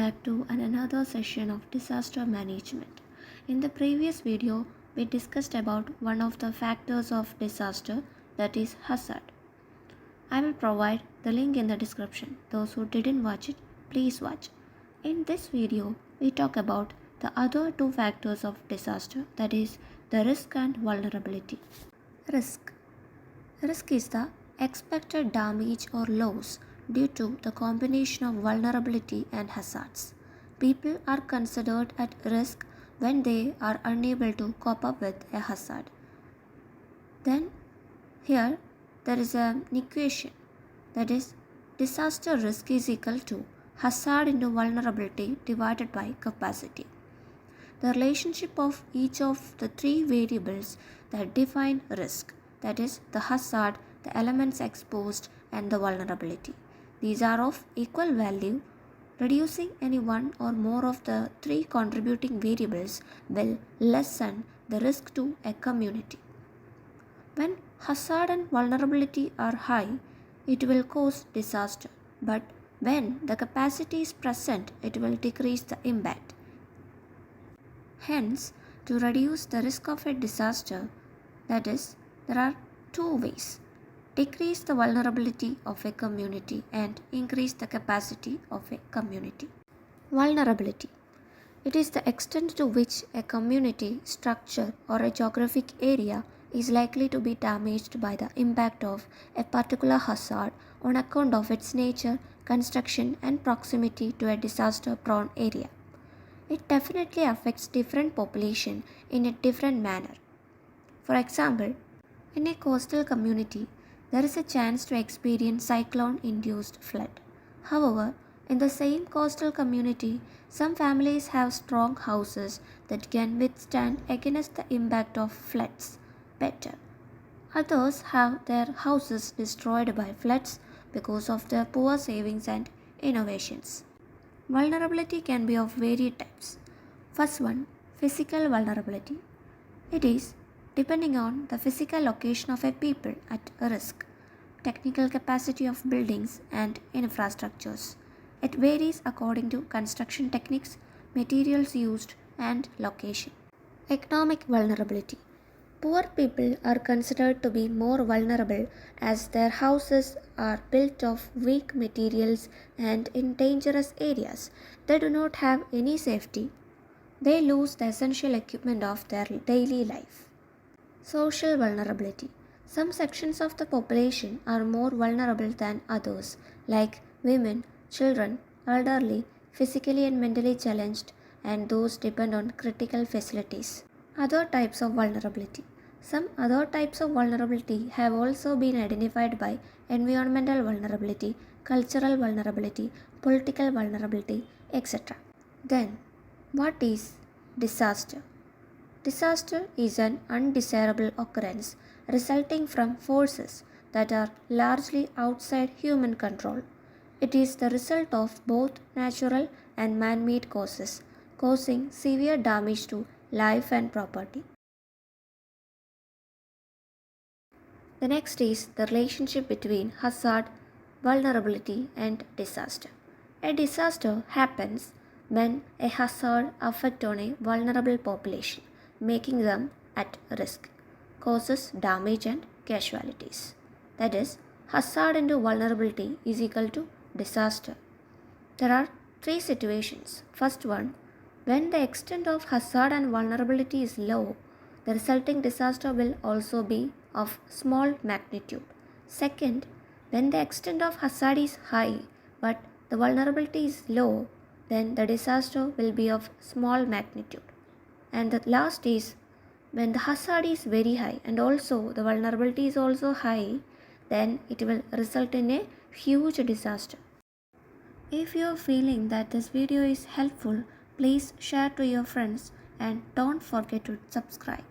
back to another session of disaster management. In the previous video, we discussed about one of the factors of disaster, that is hazard. I will provide the link in the description. Those who didn't watch it, please watch. In this video, we talk about the other two factors of disaster, that is the risk and vulnerability. Risk. Risk is the expected damage or loss due to the combination of vulnerability and hazards. People are considered at risk when they are unable to cope up with a hazard. Then here there is an equation, that is disaster risk is equal to hazard into vulnerability divided by capacity. The relationship of each of the three variables that define risk, that is the hazard, the elements exposed and the vulnerability. These are of equal value. Reducing any one or more of the three contributing variables will lessen the risk to a community. When hazard and vulnerability are high, it will cause disaster, but when the capacity is present, it will decrease the impact. Hence, to reduce the risk of a disaster, that is, there are two ways: decrease the vulnerability of a community and increase the capacity of a community. Vulnerability. It is the extent to which a community, structure, or a geographic area is likely to be damaged by the impact of a particular hazard on account of its nature, construction, and proximity to a disaster-prone area. It definitely affects different population in a different manner. For example, in a coastal community, there is a chance to experience cyclone-induced flood. However, in the same coastal community, some families have strong houses that can withstand against the impact of floods better. Others have their houses destroyed by floods because of their poor savings and innovations. Vulnerability can be of varied types. First one, physical vulnerability. It is depending on the physical location of a people at a risk, technical capacity of buildings and infrastructures. It varies according to construction techniques, materials used, and location. Economic vulnerability. Poor people are considered to be more vulnerable as their houses are built of weak materials and in dangerous areas. They do not have any safety. They lose the essential equipment of their daily life. Social vulnerability. Some sections of the population are more vulnerable than others, like women, children, elderly, physically and mentally challenged, and those depend on critical facilities. Other types of vulnerability. Some other types of vulnerability have also been identified by environmental vulnerability, cultural vulnerability, political vulnerability, etc. Then, what is disaster? Disaster is an undesirable occurrence resulting from forces that are largely outside human control. It is the result of both natural and man-made causes, causing severe damage to life and property. The next is the relationship between hazard, vulnerability, and disaster. A disaster happens when a hazard affects on a vulnerable population, making them at risk, causes damage and casualties. That is, hazard into vulnerability is equal to disaster. There are three situations. First one, when the extent of hazard and vulnerability is low, the resulting disaster will also be of small magnitude. Second, when the extent of hazard is high but the vulnerability is low, then the disaster will be of small magnitude. And the last is when the hazard is very high and also the vulnerability is also high, then it will result in a huge disaster. If you are feeling that this video is helpful, please share to your friends and don't forget to subscribe.